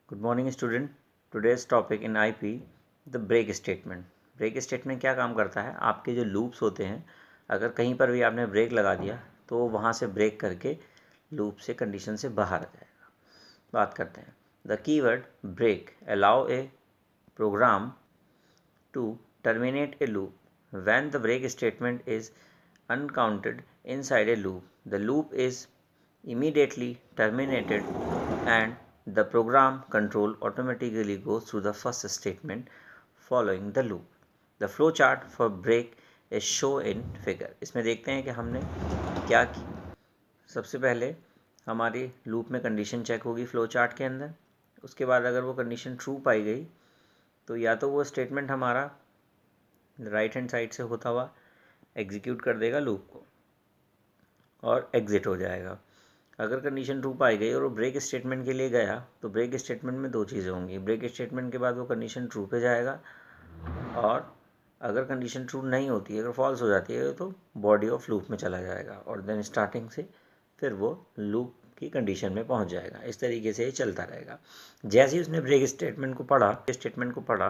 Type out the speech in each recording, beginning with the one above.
Good morning student. Today's topic in IP the break statement. Break statement क्या काम करता है, आपके जो लूप्स होते हैं अगर कहीं पर भी आपने ब्रेक लगा दिया तो वहाँ से ब्रेक करके लूप से कंडीशन से बाहर आ जाएगा। बात करते हैं the keyword break allow a program to terminate a loop. When the break statement is uncounted inside a loop, the loop is immediately terminated and the program control automatically goes through the first statement following the loop. The flow chart for break is shown in figure. इसमें देखते हैं कि हमने क्या की। सबसे पहले हमारी लूप में कंडीशन चेक होगी फ्लो चार्ट के अंदर। उसके बाद अगर वो कंडीशन ट्रू पाई गई तो या तो वो स्टेटमेंट हमारा राइट हैंड साइड से होता हुआ एग्जीक्यूट कर देगा लूप को और एग्ज़िट हो जाएगा। अगर कंडीशन ट्रू पाई गई और वो ब्रेक स्टेटमेंट के लिए गया तो ब्रेक स्टेटमेंट में दो चीज़ें होंगी। ब्रेक स्टेटमेंट के बाद वो कंडीशन ट्रू पे जाएगा और अगर कंडीशन ट्रू नहीं होती है, अगर फॉल्स हो जाती है तो बॉडी ऑफ लूप में चला जाएगा और देन स्टार्टिंग से फिर वो लूप की कंडीशन में पहुंच जाएगा। इस तरीके से ये चलता रहेगा। जैसे ही उसने ब्रेक स्टेटमेंट को पढ़ा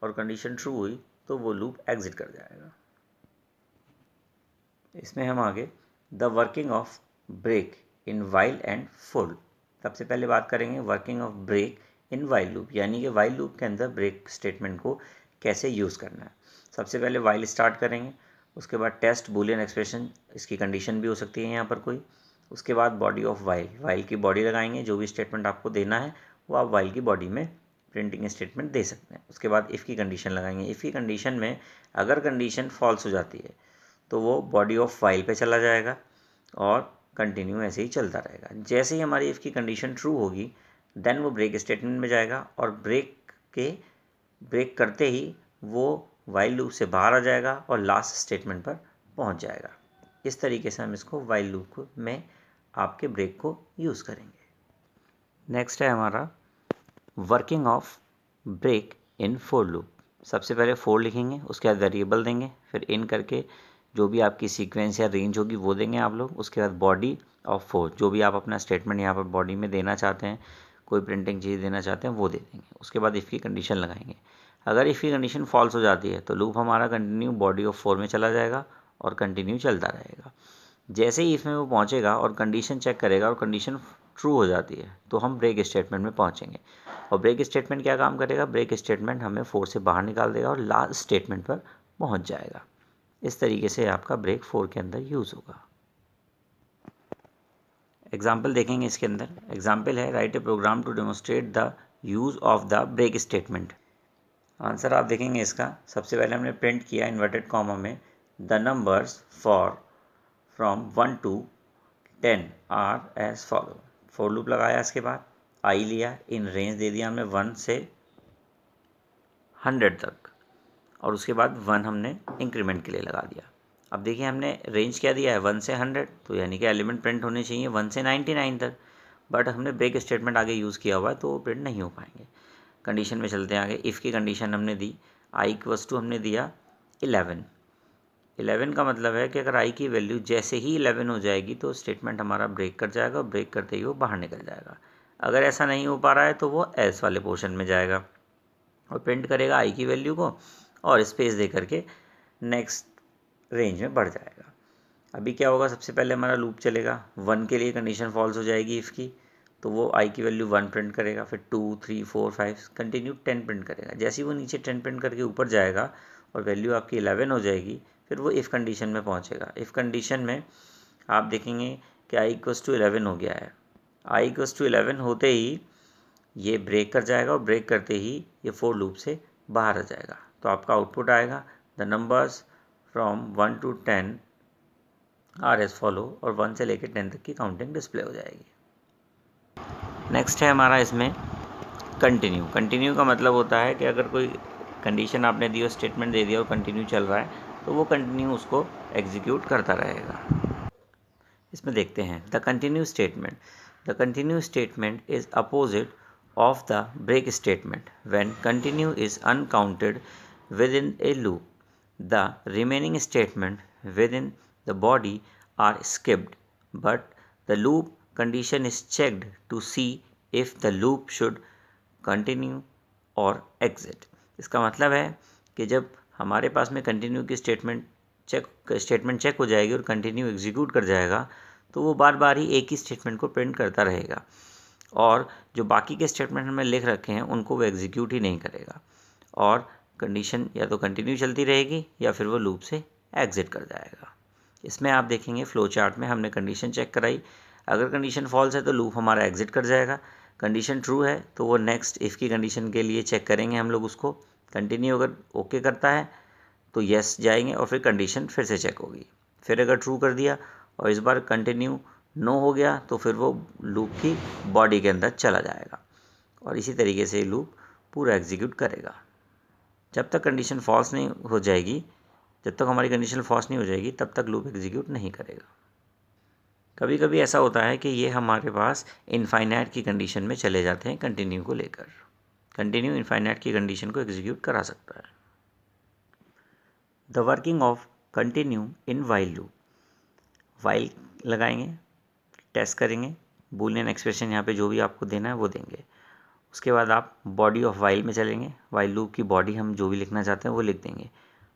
और कंडीशन ट्रू हुई तो वो लूप एग्जिट कर जाएगा। इसमें हम आगे the working of break in while and for. सबसे पहले बात करेंगे working of break in while loop, यानी कि वाइल लूप के अंदर ब्रेक स्टेटमेंट को कैसे यूज़ करना है। सबसे पहले वाइल स्टार्ट करेंगे, उसके बाद टेस्ट बूलियन एक्सप्रेशन, इसकी कंडीशन भी हो सकती है यहाँ पर कोई। उसके बाद बॉडी ऑफ वाइल की बॉडी लगाएंगे, जो भी स्टेटमेंट आपको देना है वो आप वाइल की बॉडी में प्रिंटिंग स्टेटमेंट दे सकते हैं। उसके बाद इफ़ की कंडीशन लगाएंगे। इफ़ की कंडीशन में अगर कंडीशन फॉल्स हो जाती है तो वो बॉडी ऑफ वाइल पे चला जाएगा और कंटिन्यू ऐसे ही चलता रहेगा। जैसे ही हमारी इफ़ की कंडीशन ट्रू होगी देन वो ब्रेक स्टेटमेंट में जाएगा और ब्रेक करते ही वो वाइल लूप से बाहर आ जाएगा और लास्ट स्टेटमेंट पर पहुंच जाएगा। इस तरीके से हम इसको वाइल लूप में आपके ब्रेक को यूज़ करेंगे। नेक्स्ट है हमारा working of break in for loop. सबसे पहले फॉर लिखेंगे, उसके बाद वेरिएबल देंगे, फिर इन करके जो भी आपकी सीक्वेंस या रेंज होगी वो देंगे आप लोग। उसके बाद बॉडी ऑफ फॉर, जो भी आप अपना स्टेटमेंट यहाँ पर बॉडी में देना चाहते हैं, कोई प्रिंटिंग चीज़ देना चाहते हैं वो दे देंगे। उसके बाद इफ़ की कंडीशन लगाएंगे। अगर इफ़ की कंडीशन फॉल्स हो जाती है तो लूप हमारा कंटिन्यू बॉडी ऑफ फॉर में चला जाएगा और कंटिन्यू चलता रहेगा। जैसे ही इफ़ में वो पहुँचेगा और कंडीशन चेक करेगा और कंडीशन ट्रू हो जाती है तो हम ब्रेक स्टेटमेंट में पहुँचेंगे। और ब्रेक स्टेटमेंट क्या काम करेगा, ब्रेक स्टेटमेंट हमें फोर से बाहर निकाल देगा और लास्ट स्टेटमेंट पर पहुँच जाएगा। इस तरीके से आपका ब्रेक फोर के अंदर यूज़ होगा। एग्जाम्पल देखेंगे इसके अंदर। एग्जाम्पल है write a program to demonstrate the use of the break statement. Answer आप देखेंगे इसका। सबसे पहले हमने प्रिंट किया इन्वर्टेड कॉमा में the numbers from 1 to 10 are as follow. For loop लगाया, इसके बाद आई लिया, इन रेंज दे दिया हमने 1 से 100 तक और उसके बाद 1 हमने इंक्रीमेंट के लिए लगा दिया। अब देखिए हमने रेंज क्या दिया है 1 से 100, तो यानी कि एलिमेंट प्रिंट होने चाहिए 1 से 99 तक, बट हमने ब्रेक स्टेटमेंट आगे यूज़ किया हुआ है तो वो प्रिंट नहीं हो पाएंगे। कंडीशन में चलते हैं आगे। इफ़ की कंडीशन हमने दी, आई इक्वल्स टू हमने दिया 11 का मतलब है कि अगर आई की वैल्यू जैसे ही 11 हो जाएगी तो स्टेटमेंट हमारा ब्रेक कर जाएगा और ब्रेक करते ही वो बाहर निकल जाएगा। अगर ऐसा नहीं हो पा रहा है तो वो एल्स वाले पोर्शन में जाएगा और प्रिंट करेगा आई की वैल्यू को और स्पेस दे करके नेक्स्ट रेंज में बढ़ जाएगा। अभी क्या होगा, सबसे पहले हमारा लूप चलेगा 1 के लिए कंडीशन फॉल्स हो जाएगी इफ़ की, तो वो आई की वैल्यू 1 प्रिंट करेगा, फिर 2 3 4 5 कंटिन्यू 10 प्रिंट करेगा। जैसे ही वो नीचे 10 प्रिंट करके ऊपर जाएगा और वैल्यू आपकी 11 हो जाएगी फिर वो इफ़ कंडीशन में पहुंचेगा। इफ़ कंडीशन में आप देखेंगे कि आई इक्वल्स टू 11 हो गया है। आई इक्वल्स टू 11 होते ही ये ब्रेक कर जाएगा और ब्रेक करते ही ये फोर लूप से बाहर आ जाएगा। तो आपका आउटपुट आएगा the numbers from 1 to 10 are as follow और 1 से लेकर 10 तक की काउंटिंग डिस्प्ले हो जाएगी। नेक्स्ट है हमारा इसमें कंटिन्यू का मतलब होता है कि अगर कोई कंडीशन आपने दी और स्टेटमेंट दे दिया और कंटिन्यू चल रहा है तो वो कंटिन्यू उसको एग्जीक्यूट करता रहेगा। इसमें देखते हैं the continue statement is opposite of the break statement. When continue is uncounted within a loop, the remaining statement within the body are skipped, but the loop condition is checked to see if the loop should continue और exit. इसका मतलब है कि जब हमारे पास में continue की statement check हो जाएगी और कंटिन्यू एग्जीक्यूट कर जाएगा, तो वो बार बार ही एक ही स्टेटमेंट को प्रिंट करता रहेगा और जो बाकी के स्टेटमेंट हमें लिख रखे हैं उनको वो एग्जीक्यूट ही नहीं करेगा और कंडीशन या तो कंटिन्यू चलती रहेगी या फिर वो लूप से एग्जिट कर जाएगा। इसमें आप देखेंगे फ्लो चार्ट में हमने कंडीशन चेक कराई, अगर कंडीशन फॉल्स है तो लूप हमारा एग्जिट कर जाएगा, कंडीशन ट्रू है तो वो नेक्स्ट इफ़ की कंडीशन के लिए चेक करेंगे हम लोग उसको, कंटिन्यू अगर ओके करता है तो येस जाएंगे और फिर कंडीशन फिर से चेक होगी, फिर अगर ट्रू कर दिया और इस बार कंटिन्यू नो हो गया तो फिर वो लूप की बॉडी के अंदर चला जाएगा और इसी तरीके से लूप पूरा एग्जीक्यूट करेगा। जब तक कंडीशन फॉल्स नहीं हो जाएगी, जब तक हमारी कंडीशन फॉल्स नहीं हो जाएगी तब तक लूप एग्जीक्यूट नहीं करेगा। कभी कभी ऐसा होता है कि ये हमारे पास इनफाइनाइट की कंडीशन में चले जाते हैं कंटिन्यू को लेकर, कंटिन्यू इनफाइनाइट की कंडीशन को एग्जीक्यूट करा सकता है। The working of continue in while loop, while लगाएंगे, टेस्ट करेंगे, बूलियन एक्सप्रेशन यहाँ पे जो भी आपको देना है वो देंगे, उसके बाद आप बॉडी ऑफ वाइल में चलेंगे, वाइल लूप की बॉडी हम जो भी लिखना चाहते हैं वो लिख देंगे,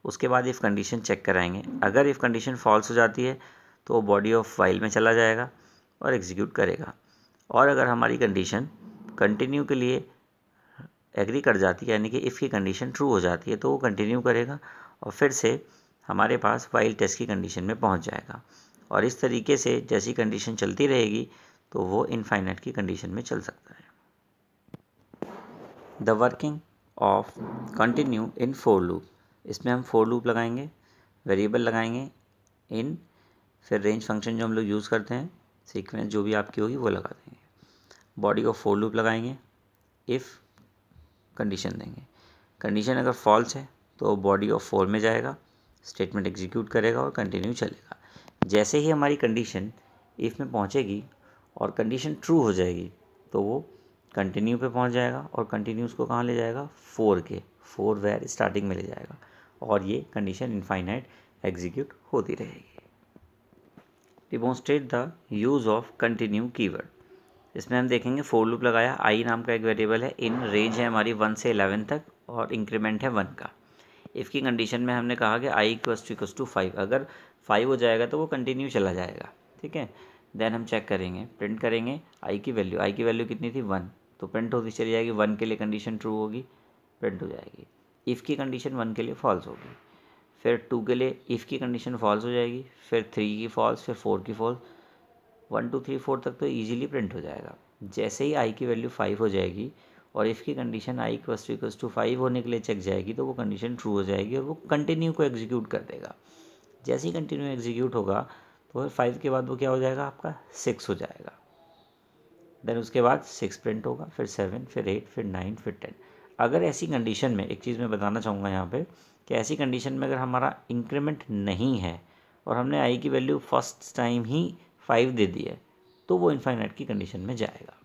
उसके बाद इफ़ कंडीशन चेक कराएंगे, अगर इफ़ कंडीशन फॉल्स हो जाती है तो वो बॉडी ऑफ वाइल में चला जाएगा और एग्जीक्यूट करेगा, और अगर हमारी कंडीशन कंटिन्यू के लिए एग्री कर जाती है यानी कि इफ़ की कंडीशन ट्रू हो जाती है तो वो कंटिन्यू करेगा और फिर से हमारे पास वाइल टेस्ट की कंडीशन में पहुंच जाएगा और इस तरीके से जैसी कंडीशन चलती रहेगी तो वो इनफाइनाइट की कंडीशन में चल सकता है। The working of continue in for loop, इसमें हम फोर लूप लगाएंगे, वेरिएबल लगाएंगे इन, फिर रेंज फंक्शन जो हम लोग यूज़ करते हैं, सीक्वेंस जो भी आपकी होगी वो लगा देंगे, बॉडी ऑफ फोर लूप लगाएंगे, इफ़ कंडीशन देंगे, कंडीशन अगर फॉल्स है तो बॉडी ऑफ फोर में जाएगा, स्टेटमेंट एग्जीक्यूट करेगा और कंटिन्यू चलेगा। जैसे ही हमारी कंडीशन इफ़ में पहुंचेगी और कंडीशन ट्रू हो जाएगी तो वो कंटिन्यू पे पहुंच जाएगा और कंटिन्यू उसको कहाँ ले जाएगा, फोर वेयर स्टार्टिंग में ले जाएगा और ये कंडीशन इनफाइनाइट एग्जीक्यूट होती रहेगी। Demonstrate the use of continue keyword, इसमें हम देखेंगे फोर लूप लगाया, आई नाम का एक वेरिएबल है, इन रेंज है हमारी 1 से 11 तक और इंक्रीमेंट है 1 का। इफ़ की कंडीशन में हमने कहा कि आई इक्वल्स टू 5, अगर 5 हो जाएगा तो वो कंटिन्यू चला जाएगा, ठीक है। देन हम चेक करेंगे, प्रिंट करेंगे आई की वैल्यू कितनी थी 1, तो प्रिंट होती चली जाएगी, 1 के लिए कंडीशन ट्रू होगी, प्रिंट हो जाएगी। इफ़ की कंडीशन 1 के लिए फॉल्स होगी, फिर 2 के लिए इफ़ की कंडीशन फॉल्स हो जाएगी, फिर 3 की फॉल्स, फिर 4 की फॉल्स, 1 2 3 4 तक तो ईजिली प्रिंट हो जाएगा। जैसे ही आई की वैल्यू 5 हो जाएगी और इफ़ की कंडीशन आई इक्वल्स टू 5 होने के लिए चेक जाएगी तो वो कंडीशन ट्रू हो जाएगी और वो कंटिन्यू को एग्जीक्यूट कर देगा। जैसे ही कंटिन्यू एग्जीक्यूट होगा तो 5 के बाद वो क्या हो जाएगा, आपका 6 हो जाएगा, देन उसके बाद 6 प्रिंट होगा, फिर 7, फिर 8, फिर 9, फिर 10। अगर ऐसी कंडीशन में एक चीज़ मैं बताना चाहूँगा यहाँ पे कि ऐसी कंडीशन में अगर हमारा इंक्रीमेंट नहीं है और हमने आई की वैल्यू फर्स्ट टाइम ही 5 दे दी है तो वो इनफाइनाइट की कंडीशन में जाएगा।